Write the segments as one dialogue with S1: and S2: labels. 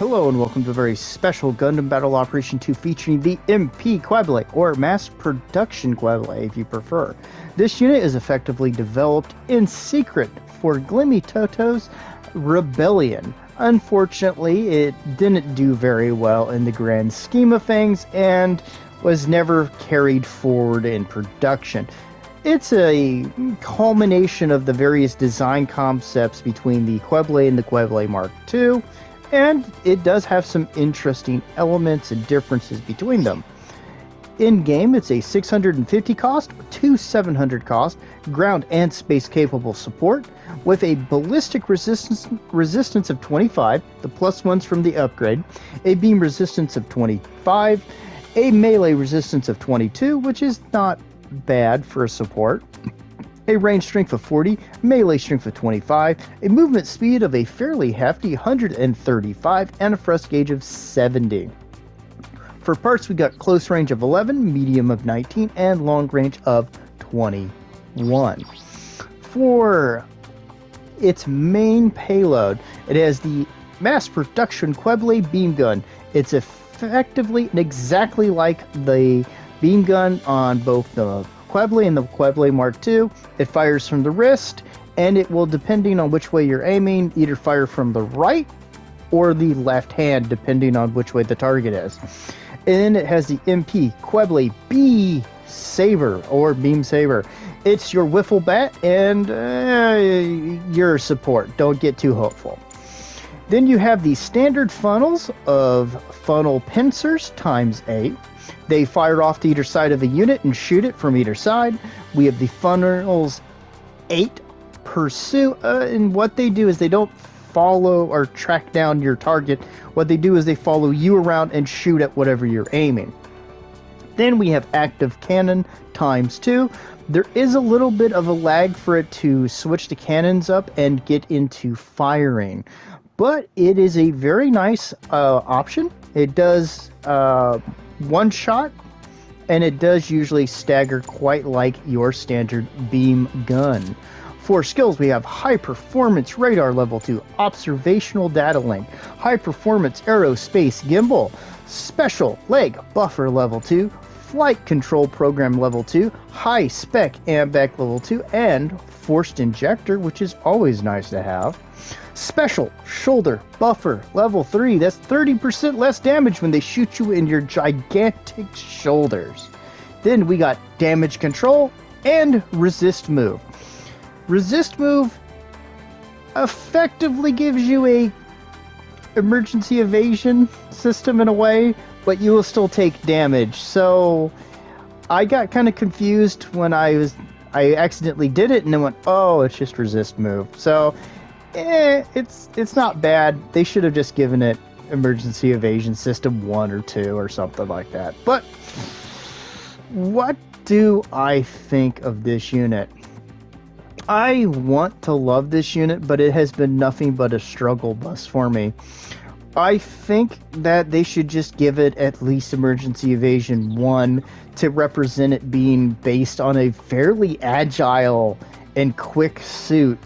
S1: Hello and welcome to a very special Gundam Battle Operation 2 featuring the MP Qubely, or Mass Production Qubeley if you prefer. This unit is effectively developed in secret for Glimmy Toto's rebellion. Unfortunately, it didn't do very well in the grand scheme of things and was never carried forward in production. It's a culmination of the various design concepts between the Qubely and the Qubely Mark II, and it does have some interesting elements and differences between them. In-game, it's a 650 cost, 700 cost, ground and space capable support, with a ballistic resistance of 25, the plus ones from the upgrade, a beam resistance of 25, a melee resistance of 22, which is not bad for a support, a range strength of 40, melee strength of 25, a movement speed of a fairly hefty 135, and a thrust gauge of 70. For parts, we got close range of 11, medium of 19, and long range of 21. For its main payload, it has the Mass Production Qubeley beam gun. It's effectively and exactly like the beam gun on both the Qubely and the Qubely Mark II. It fires from the wrist, and it will, depending on which way you're aiming, either fire from the right or the left hand, depending on which way the target is. And it has the MP Qubely B Saber, or Beam Saber. It's your wiffle bat and your support. Don't get too hopeful. Then you have the standard funnels of funnel pincers times 8. They fire off to either side of the unit and shoot it from either side. We have the funnels 8 pursue, and what they do is they don't follow or track down your target. What they do is they follow you around and shoot at whatever you're aiming. Then we have active cannon times 2. There is a little bit of a lag for it to switch the cannons up and get into firing, but it is a very nice option. It does one shot, and it does usually stagger quite like your standard beam gun. For skills, we have high performance radar level 2, observational data link, high performance aerospace gimbal, special leg buffer level 2, flight control program level 2, high spec AMBAC level 2, and forced injector, which is always nice to have. Special shoulder buffer level 3. That's 30% less damage when they shoot you in your gigantic shoulders. Then we got damage control and resist move. Resist move effectively gives you a emergency evasion system in a way, but you will still take damage. So I got kind of confused when I accidentally did it and then went, oh, it's just resist move. So it's not bad. They should have just given it emergency evasion system 1 or 2 or something like that. But what do I think of this unit? I want to love this unit, but it has been nothing but a struggle bus for me. I think that they should just give it at least emergency evasion 1 to represent it being based on a fairly agile and quick suit.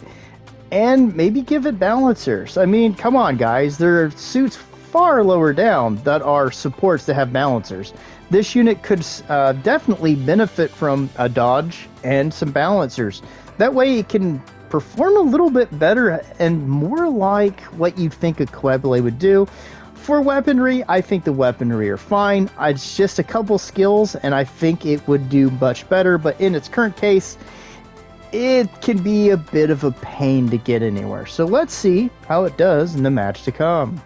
S1: And maybe give it balancers. I mean, come on, guys. There are suits far lower down that are supports that have balancers. This unit could definitely benefit from a dodge and some balancers. That way it can perform a little bit better and more like what you'd think a Qubely would do. For weaponry, I think the weaponry are fine. It's just a couple skills, and I think it would do much better. But in its current case, it can be a bit of a pain to get anywhere. So let's see how it does in the match to come.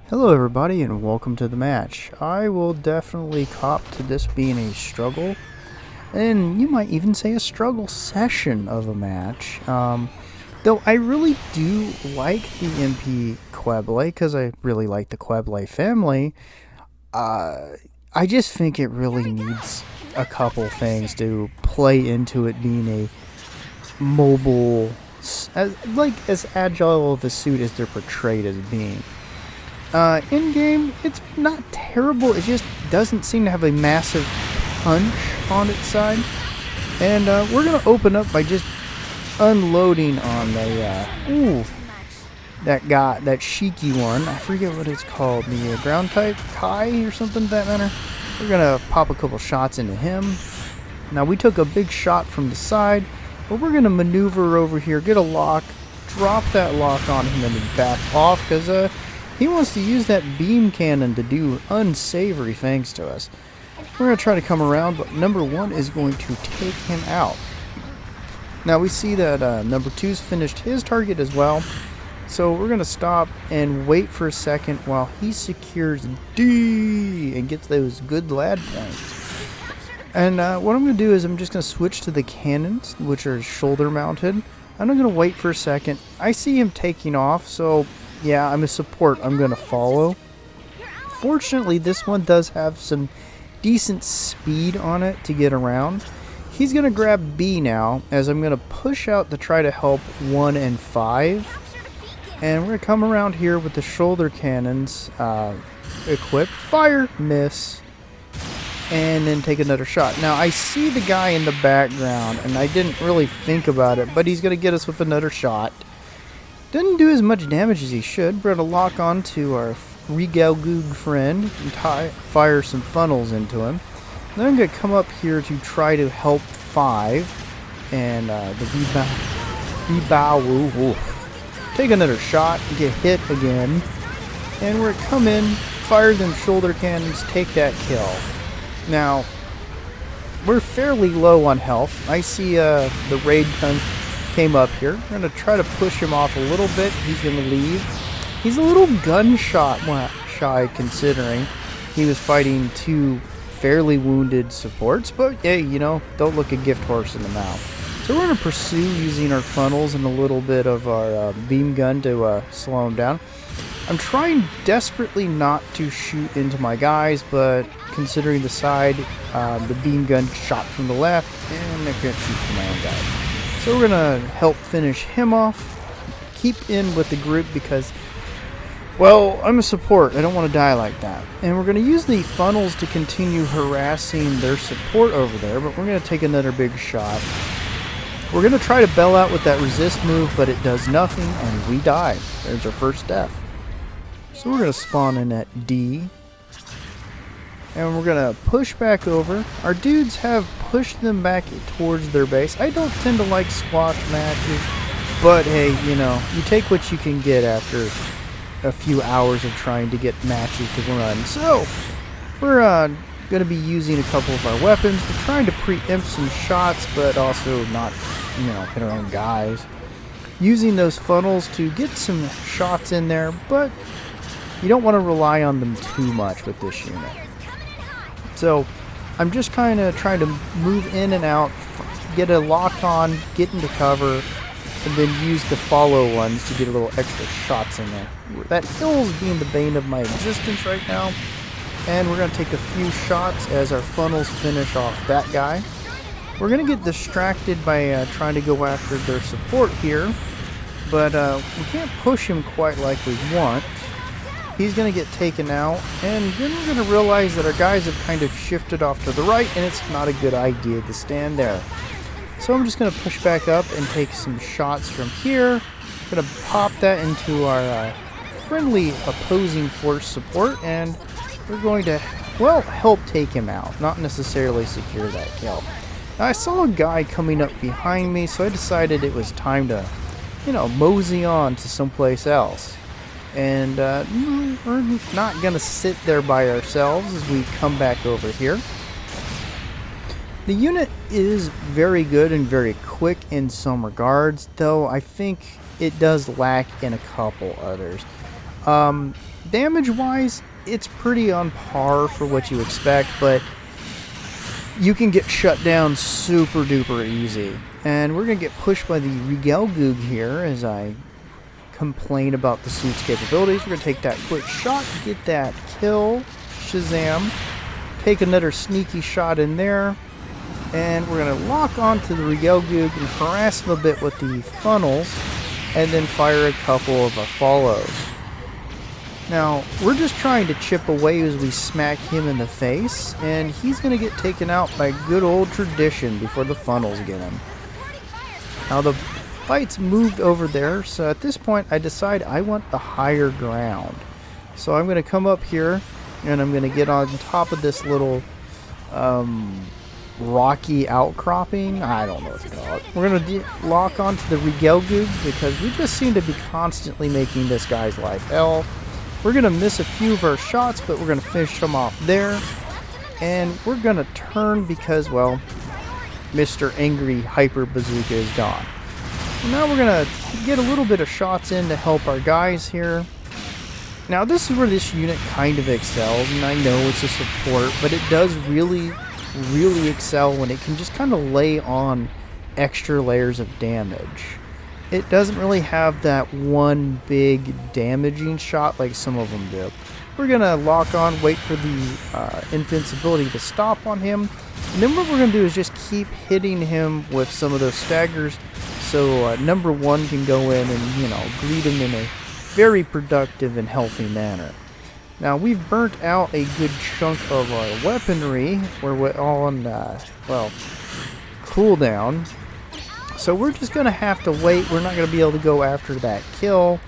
S1: Hello everybody and welcome to the match. I will definitely cop to this being a struggle, and you might even say a struggle session of a match. Though I really do like the MP Qubely because I really like the Qubely family. I just think it really needs a couple things to play into it being a mobile, as agile of a suit as they're portrayed as being. In game, it's not terrible. It just doesn't seem to have a massive punch on its side. And we're gonna open up by just unloading on the that guy, that Shiki one. I forget what it's called. The ground type Kai or something to that matter. We're gonna pop a couple shots into him. Now we took a big shot from the side, but we're gonna maneuver over here, get a lock, drop that lock on him, and then back off because he wants to use that beam cannon to do unsavory things to us. We're gonna try to come around, but number 1 is going to take him out. Now we see that number 2's finished his target as well. So we're going to stop and wait for a second while he secures D and gets those good lad points. And what I'm going to do is I'm just going to switch to the cannons, which are shoulder mounted. And I'm going to wait for a second. I see him taking off, so yeah, I'm a support. I'm going to follow. Fortunately, this one does have some decent speed on it to get around. He's going to grab B now, as I'm going to push out to try to help 1 and 5. And we're going to come around here with the shoulder cannons equipped. Fire, miss, and then take another shot. Now, I see the guy in the background, and I didn't really think about it, but he's going to get us with another shot. Didn't do as much damage as he should. We're going to lock on to our Regalgoog friend and fire some funnels into him. Then I'm going to come up here to try to help 5 and the Rebow. Take another shot, get hit again, and we're going to come in, fire them shoulder cannons, take that kill. Now, we're fairly low on health. I see the raid gun came up here. We're going to try to push him off a little bit. He's going to leave. He's a little gunshot shy considering he was fighting 2 fairly wounded supports, but hey, you know, don't look a gift horse in the mouth. So we're going to pursue using our funnels and a little bit of our beam gun to slow him down. I'm trying desperately not to shoot into my guys, but considering the side, the beam gun shot from the left, and I can't shoot from my own guy. So we're going to help finish him off, keep in with the group because, well, I'm a support. I don't want to die like that. And we're going to use the funnels to continue harassing their support over there, but we're going to take another big shot. We're going to try to bail out with that resist move, but it does nothing, and we die. There's our first death. So we're going to spawn in at D. And we're going to push back over. Our dudes have pushed them back towards their base. I don't tend to like squash matches, but hey, you know, you take what you can get after a few hours of trying to get matches to run. So we're going to be using a couple of our weapons. We're trying to preempt some shots, but also not, you know, hit our own guys. Using those funnels to get some shots in there, but you don't want to rely on them too much with this unit. So I'm just kind of trying to move in and out, get a lock on, get into cover, and then use the follow ones to get a little extra shots in there. That hill is being the bane of my existence right now. And we're going to take a few shots as our funnels finish off that guy. We're going to get distracted by trying to go after their support here. But we can't push him quite like we want. He's going to get taken out. And then we're going to realize that our guys have kind of shifted off to the right. And it's not a good idea to stand there. So I'm just going to push back up and take some shots from here. I'm going to pop that into our friendly opposing force support, and we're going to, well, help take him out, not necessarily secure that kill. Now, I saw a guy coming up behind me, so I decided it was time to, you know, mosey on to someplace else. And we're not going to sit there by ourselves as we come back over here. The unit is very good and very quick in some regards, though I think it does lack in a couple others. Damage-wise, it's pretty on par for what you expect, but you can get shut down super duper easy. And we're going to get pushed by the Regalgoog here as I complain about the suit's capabilities. We're going to take that quick shot, get that kill, Shazam, take another sneaky shot in there. And we're going to lock onto the Regalgoog and harass him a bit with the funnels, and then fire a couple of our follows. Now, we're just trying to chip away as we smack him in the face, and he's going to get taken out by good old tradition before the funnels get him. Now, the Fights moved over there, so at this point I decide I want the higher ground. So I'm going to come up here and I'm going to get on top of this little rocky outcropping. I don't know what to call it. We're going to lock onto the Rigelgug because we just seem to be constantly making this guy's life hell. We're going to miss a few of our shots, but we're going to finish them off there. And we're going to turn because, well, Mr. Angry Hyper Bazooka is gone. Now we're going to get a little bit of shots in to help our guys here. Now this is where this unit kind of excels, and I know it's a support, but it does really excel when it can just kind of lay on extra layers of damage. It doesn't really have that one big damaging shot like some of them do. We're going to lock on, wait for the invincibility to stop on him, and then what we're going to do is just keep hitting him with some of those staggers so number one can go in and, you know, greet him in a very productive and healthy manner. Now we've burnt out a good chunk of our weaponry. We're all on, well, cooldown. So we're just going to have to wait. We're not going to be able to go after that kill.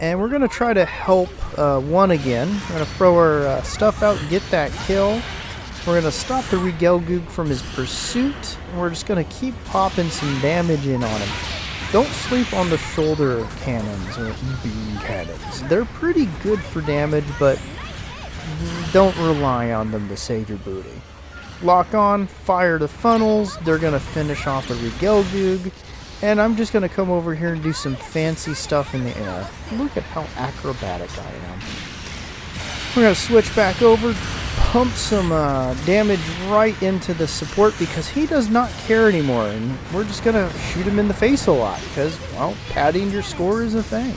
S1: And we're going to try to help one again. We're going to throw our stuff out and get that kill. We're going to stop the Rigelgug from his pursuit. And we're just going to keep popping some damage in on him. Don't sleep on the shoulder cannons or beam cannons. They're pretty good for damage, but don't rely on them to save your booty. Lock on, fire the funnels. They're going to finish off the Rigelgug. And I'm just going to come over here and do some fancy stuff in the air. Look at how acrobatic I am. We're going to switch back over, pump some damage right into the support because he does not care anymore. And we're just going to shoot him in the face a lot because, well, padding your score is a thing.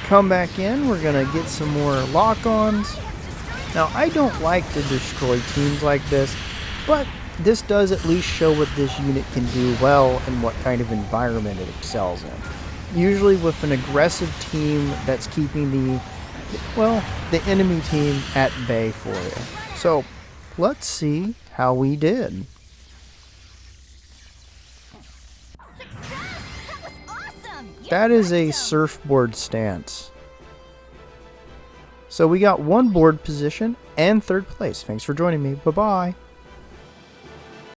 S1: Come back in. We're going to get some more lock-ons. Now, I don't like to destroy teams like this, but this does at least show what this unit can do well and what kind of environment it excels in. Usually with an aggressive team that's keeping the enemy team at bay for you. So, let's see how we did. That is a surfboard stance. So we got one board position and third place. Thanks for joining me. Bye-bye.